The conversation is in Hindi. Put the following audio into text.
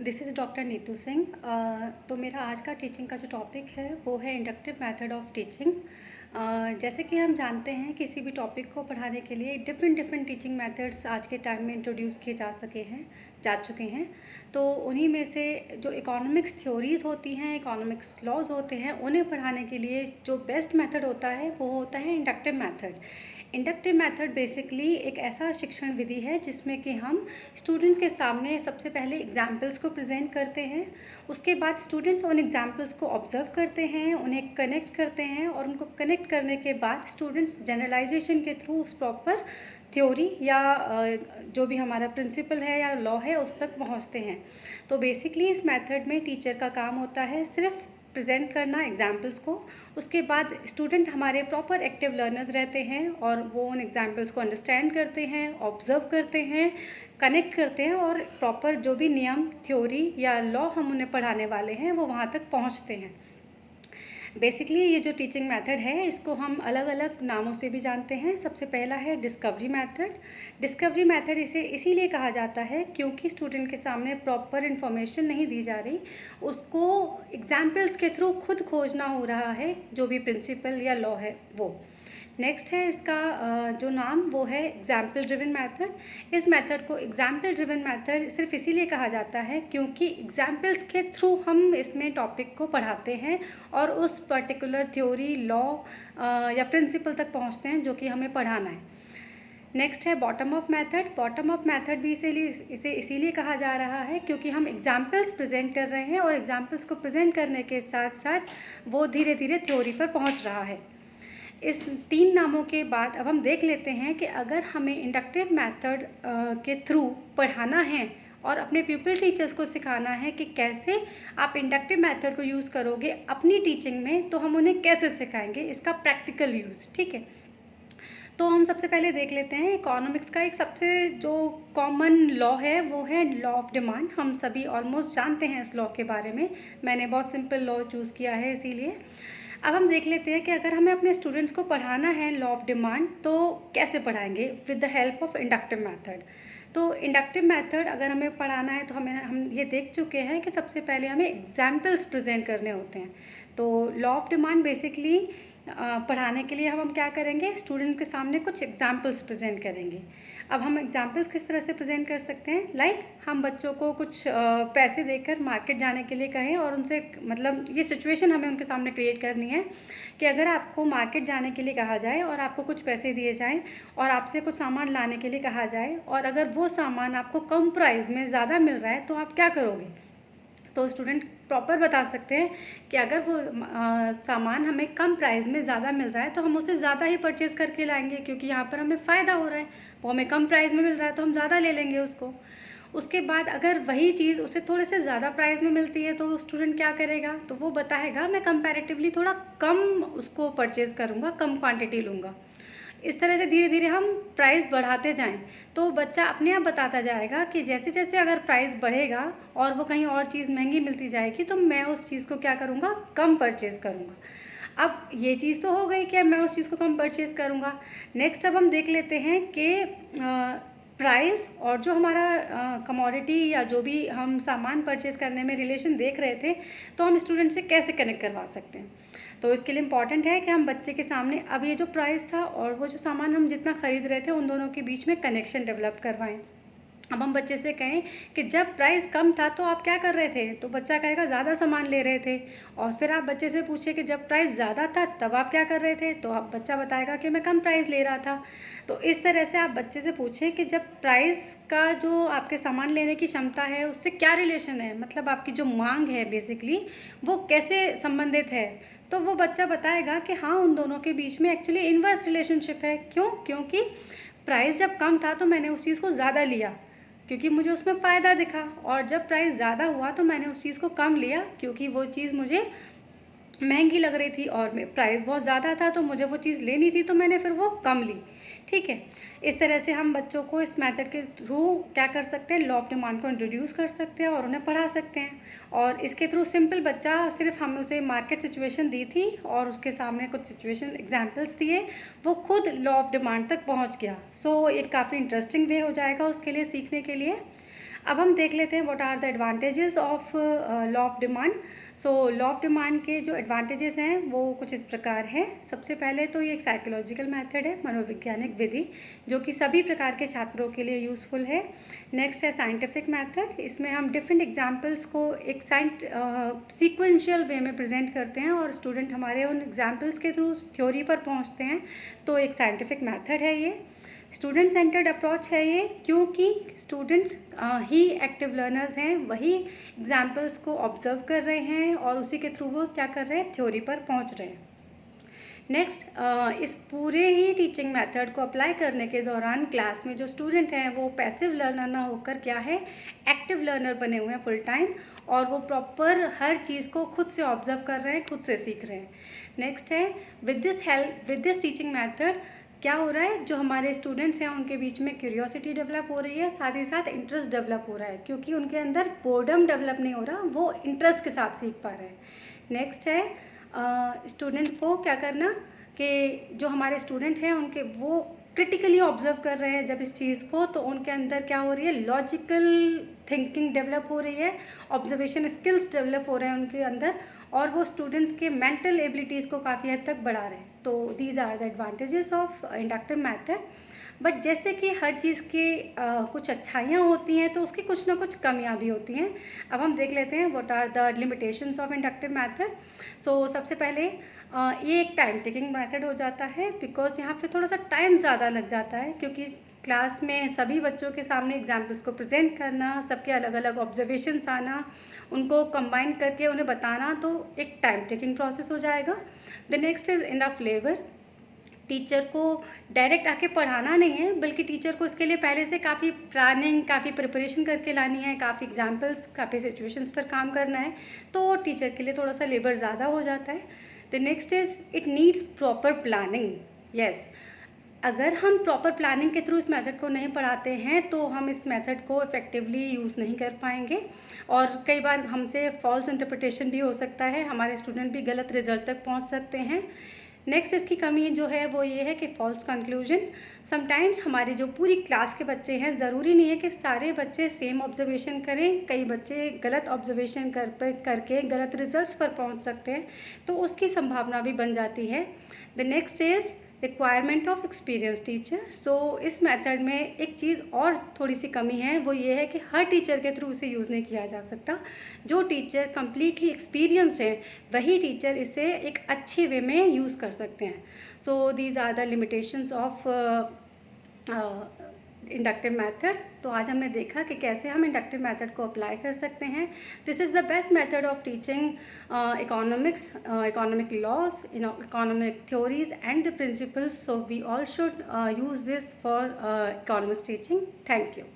This is doctor Neetu Singh. तो मेरा आज का टीचिंग का जो टॉपिक है वो है इंडक्टिव मेथड ऑफ टीचिंग। जैसे कि हम जानते हैं किसी भी टॉपिक को पढ़ाने के लिए डिफरेंट डिफरेंट टीचिंग मेथड्स आज के टाइम में इंट्रोड्यूस किए जा चुके हैं। तो उन्हीं में से जो इकोनॉमिक्स थ्योरीज़ होती हैं, इकोनॉमिक्स लॉज होते हैं, उन्हें पढ़ाने के लिए जो बेस्ट मेथड होता है वो होता है inductive method. Inductive method basically एक ऐसा शिक्षण विधि है जिसमें कि हम स्टूडेंट्स के सामने सबसे पहले एग्जाम्पल्स को प्रेजेंट करते हैं। उसके बाद स्टूडेंट्स उन एग्जाम्पल्स को ऑब्जर्व करते हैं, उन्हें कनेक्ट करते हैं, और उनको कनेक्ट करने के बाद स्टूडेंट्स जनरलाइजेशन के थ्रू उस प्रॉपर थ्योरी या जो भी हमारा प्रिंसिपल है या लॉ है उस तक पहुंचते हैं। तो बेसिकली इस मेथड में टीचर का काम होता है सिर्फ प्रेजेंट करना एग्जाम्पल्स को। उसके बाद स्टूडेंट हमारे प्रॉपर एक्टिव लर्नर्स रहते हैं और वो उन एग्जाम्पल्स को अंडरस्टैंड करते हैं, ऑब्जर्व करते हैं, कनेक्ट करते हैं, और प्रॉपर जो भी नियम, थ्योरी या लॉ हम उन्हें पढ़ाने वाले हैं वो वहाँ तक पहुँचते हैं। बेसिकली ये जो टीचिंग मेथड है इसको हम अलग अलग नामों से भी जानते हैं। सबसे पहला है डिस्कवरी मेथड। डिस्कवरी मेथड इसे इसीलिए कहा जाता है क्योंकि स्टूडेंट के सामने प्रॉपर इन्फॉर्मेशन नहीं दी जा रही, उसको एग्जाम्पल्स के थ्रू खुद खोजना हो रहा है जो भी प्रिंसिपल या लॉ है वो। नेक्स्ट है इसका जो नाम वो है एग्जाम्पल ड्रिवन मेथड। इस मेथड को एग्जाम्पल ड्रिवन मेथड सिर्फ इसीलिए कहा जाता है क्योंकि एग्जाम्पल्स के थ्रू हम इसमें टॉपिक को पढ़ाते हैं और उस पर्टिकुलर थ्योरी, लॉ या प्रिंसिपल तक पहुंचते हैं जो कि हमें पढ़ाना है। नेक्स्ट है bottom up method. Bottom up method भी इसे इसीलिए कहा जा रहा है क्योंकि हम एग्जाम्पल्स प्रेजेंट कर रहे हैं और एग्जाम्पल्स को प्रेजेंट करने के साथ साथ वो धीरे धीरे थ्योरी पर पहुँच रहा है। इस तीन नामों के बाद अब हम देख लेते हैं कि अगर हमें इंडक्टिव मेथड के थ्रू पढ़ाना है और अपने प्यूपिल टीचर्स को सिखाना है कि कैसे आप इंडक्टिव मेथड को यूज़ करोगे अपनी टीचिंग में, तो हम उन्हें कैसे सिखाएंगे इसका प्रैक्टिकल यूज़। ठीक है, तो हम सबसे पहले देख लेते हैं इकोनॉमिक्स का एक सबसे जो कॉमन लॉ है वो है लॉ ऑफ डिमांड। हम सभी ऑलमोस्ट जानते हैं इस लॉ के बारे में, मैंने बहुत सिंपल लॉ चूज़ किया है इसीलिए। अब हम देख लेते हैं कि अगर हमें अपने स्टूडेंट्स को पढ़ाना है लॉ ऑफ डिमांड तो कैसे पढ़ाएंगे, with the help of inductive method. तो इंडक्टिव मेथड अगर हमें पढ़ाना है तो हम ये देख चुके हैं कि सबसे पहले हमें एग्जाम्पल्स प्रेजेंट करने होते हैं। तो लॉ ऑफ डिमांड बेसिकली पढ़ाने के लिए हम क्या करेंगे, स्टूडेंट के सामने कुछ एग्जाम्पल्स प्रेजेंट करेंगे। अब हम एग्जाम्पल्स किस तरह से प्रेजेंट कर सकते हैं, लाइक हम बच्चों को कुछ पैसे देकर मार्केट जाने के लिए कहें और उनसे मतलब ये सिचुएशन हमें उनके सामने क्रिएट करनी है कि अगर आपको मार्केट जाने के लिए कहा जाए और आपको कुछ पैसे दिए जाएं और आपसे कुछ सामान लाने के लिए कहा जाए और अगर वो सामान आपको कम प्राइस में ज़्यादा मिल रहा है तो आप क्या करोगे। तो स्टूडेंट प्रॉपर बता सकते हैं कि अगर वो सामान हमें कम प्राइस में ज़्यादा मिल रहा है तो हम उसे ज़्यादा ही परचेज़ करके लाएंगे क्योंकि यहाँ पर हमें फ़ायदा हो रहा है, वो हमें कम प्राइस में मिल रहा है तो हम ज़्यादा ले लेंगे उसको। उसके बाद अगर वही चीज़ उसे थोड़े से ज़्यादा प्राइस में मिलती है तो स्टूडेंट क्या करेगा, तो वो बताएगा मैं कंपैरेटिवली थोड़ा कम उसको परचेज़ करूँगा, कम क्वांटिटी लूँगा। इस तरह से धीरे धीरे हम प्राइस बढ़ाते जाएं तो बच्चा अपने आप बताता जाएगा कि जैसे जैसे अगर प्राइस बढ़ेगा और वो कहीं और चीज़ महंगी मिलती जाएगी तो मैं उस चीज़ को क्या करूँगा, कम परचेज़ करूँगा। अब ये चीज़ तो हो गई कि मैं उस चीज़ को कम परचेज़ करूँगा। नेक्स्ट अब हम देख लेते हैं कि प्राइस और जो हमारा कमोडिटी या जो भी हम सामान परचेज़ करने में रिलेशन देख रहे थे तो हम स्टूडेंट से कैसे कनेक्ट करवा सकते हैं। तो इसके लिए इम्पॉर्टेंट है कि हम बच्चे के सामने अब ये जो प्राइस था और वो जो सामान हम जितना ख़रीद रहे थे उन दोनों के बीच में कनेक्शन डेवलप करवाएं। अब हम बच्चे से कहें कि जब प्राइस कम था तो आप क्या कर रहे थे, तो बच्चा कहेगा ज़्यादा सामान ले रहे थे। और फिर आप बच्चे से पूछे कि जब प्राइस ज़्यादा था तब आप क्या कर रहे थे, तो आप बच्चा बताएगा कि मैं कम प्राइस ले रहा था। तो इस तरह से आप बच्चे से पूछें कि जब प्राइस का जो आपके सामान लेने की क्षमता है उससे क्या रिलेशन है, मतलब आपकी जो मांग है बेसिकली वो कैसे संबंधित है, तो वो बच्चा बताएगा कि हाँ उन दोनों के बीच में एक्चुअली इनवर्स रिलेशनशिप है। क्यों, क्योंकि प्राइस जब कम था तो मैंने उस चीज़ को ज़्यादा लिया क्योंकि मुझे उसमें फ़ायदा दिखा, और जब प्राइस ज़्यादा हुआ तो मैंने उस चीज़ को कम लिया क्योंकि वो चीज़ मुझे महंगी लग रही थी और प्राइस बहुत ज़्यादा था तो मुझे वो चीज़ लेनी थी तो मैंने फिर वो कम ली। ठीक है, इस तरह से हम बच्चों को इस मेथड के थ्रू क्या कर सकते हैं, लॉ ऑफ डिमांड को इंट्रोड्यूस कर सकते हैं और उन्हें पढ़ा सकते हैं। और इसके थ्रू सिंपल बच्चा सिर्फ हमें उसे मार्केट सिचुएशन दी थी और उसके सामने कुछ सिचुएशन एग्जाम्पल्स दिए, वो खुद लॉ ऑफ डिमांड तक पहुँच गया। सो एक काफ़ी इंटरेस्टिंग वे हो जाएगा उसके लिए सीखने के लिए। अब हम देख लेते हैं what are the advantages of law of demand. So law of demand के जो एडवांटेजेस हैं वो कुछ इस प्रकार हैं। सबसे पहले तो ये एक साइकोलॉजिकल मेथड है, मनोवैज्ञानिक विधि, जो कि सभी प्रकार के छात्रों के लिए यूज़फुल है। नेक्स्ट है साइंटिफिक मेथड। इसमें हम डिफरेंट एग्जाम्पल्स को एक सीक्वेंशियल वे में प्रेजेंट करते हैं और स्टूडेंट हमारे उन एग्जाम्पल्स के थ्रू थ्योरी पर पहुंचते हैं, तो एक साइंटिफिक मेथड है ये। स्टूडेंट सेंटर्ड अप्रोच है ये, क्योंकि स्टूडेंट्स ही एक्टिव लर्नर्स हैं, वही एग्जाम्पल्स को ऑब्जर्व कर रहे हैं और उसी के थ्रू वो क्या कर रहे हैं, थ्योरी पर पहुंच रहे हैं। नेक्स्ट, इस पूरे ही टीचिंग मेथड को अप्लाई करने के दौरान क्लास में जो स्टूडेंट हैं वो पैसिव लर्नर ना होकर क्या है, एक्टिव लर्नर बने हुए हैं फुल टाइम, और वो प्रॉपर हर चीज़ को खुद से ऑब्जर्व कर रहे हैं, खुद से सीख रहे हैं। नेक्स्ट है विद दिस टीचिंग मेथड क्या हो रहा है, जो हमारे स्टूडेंट्स हैं उनके बीच में क्यूरियोसिटी डेवलप हो रही है, साथ ही साथ इंटरेस्ट डेवलप हो रहा है, क्योंकि उनके अंदर बोर्डम डेवलप नहीं हो रहा, वो इंटरेस्ट के साथ सीख पा रहे हैं। नेक्स्ट है स्टूडेंट को क्या करना कि जो हमारे स्टूडेंट हैं उनके वो क्रिटिकली ऑब्जर्व कर रहे हैं जब इस चीज़ को, तो उनके अंदर क्या हो रही है, लॉजिकल थिंकिंग डेवलप हो रही है, ऑब्जर्वेशन स्किल्स डेवलप हो रहे हैं उनके अंदर, और वो स्टूडेंट्स के मेंटल एबिलिटीज़ को काफ़ी हद तक बढ़ा रहे हैं। तो these are the advantages of inductive method. But जैसे कि हर चीज़ की कुछ अच्छाइयाँ होती हैं, तो उसकी कुछ ना कुछ कमियाँ भी होती हैं। अब हम देख लेते हैं what are the limitations of inductive method. So सबसे पहले ये एक टाइम टेकिंग मेथड हो जाता है, बिकॉज यहाँ पे थोड़ा सा टाइम ज़्यादा लग जाता है, क्योंकि क्लास में सभी बच्चों के सामने एग्जाम्पल्स को प्रेजेंट करना, सबके अलग अलग ऑब्जर्वेशंस आना, उनको कंबाइन करके उन्हें बताना, तो एक टाइम टेकिंग प्रोसेस हो जाएगा। The next is in the flavour. Teacher को डायरेक्ट आके पढ़ाना नहीं है, बल्कि टीचर को इसके लिए पहले से काफ़ी प्लानिंग, काफ़ी प्रिपरेशन करके लानी है, काफ़ी एग्जाम्पल्स, काफ़ी सिचुएशंस पर काम करना है, तो टीचर के लिए थोड़ा सा लेबर ज़्यादा हो जाता है। The next is it needs proper planning. Yes, अगर हम प्रॉपर प्लानिंग के थ्रू इस मेथड को नहीं पढ़ाते हैं तो हम इस मेथड को इफ़ेक्टिवली यूज़ नहीं कर पाएंगे, और कई बार हमसे फॉल्स इंटरप्रिटेशन भी हो सकता है, हमारे स्टूडेंट भी गलत रिजल्ट तक पहुंच सकते हैं। नेक्स्ट इसकी कमी जो है वो ये है कि फॉल्स कंक्लूजन। समटाइम्स हमारी जो पूरी क्लास के बच्चे हैं, ज़रूरी नहीं है कि सारे बच्चे सेम ऑब्जर्वेशन करें, कई बच्चे गलत ऑब्जर्वेशन करके गलत रिजल्ट्स पर पहुंच सकते हैं, तो उसकी संभावना भी बन जाती है। The next is requirement of experience teacher. So इस मेथड में एक चीज़ और थोड़ी सी कमी है, वो ये है कि हर टीचर के थ्रू इसे यूज़ नहीं किया जा सकता। जो टीचर कम्प्लीटली एक्सपीरियंस्ड है, वही टीचर इसे एक अच्छे वे में यूज़ कर सकते हैं। So these are the limitations of inductive method. तो आज हमने देखा कि कैसे हम इंडक्टिव मेथड को अप्लाई कर सकते हैं। This is the best method of teaching economics, economic laws, economic theories and the principles. So we all should use this for economics teaching. Thank you.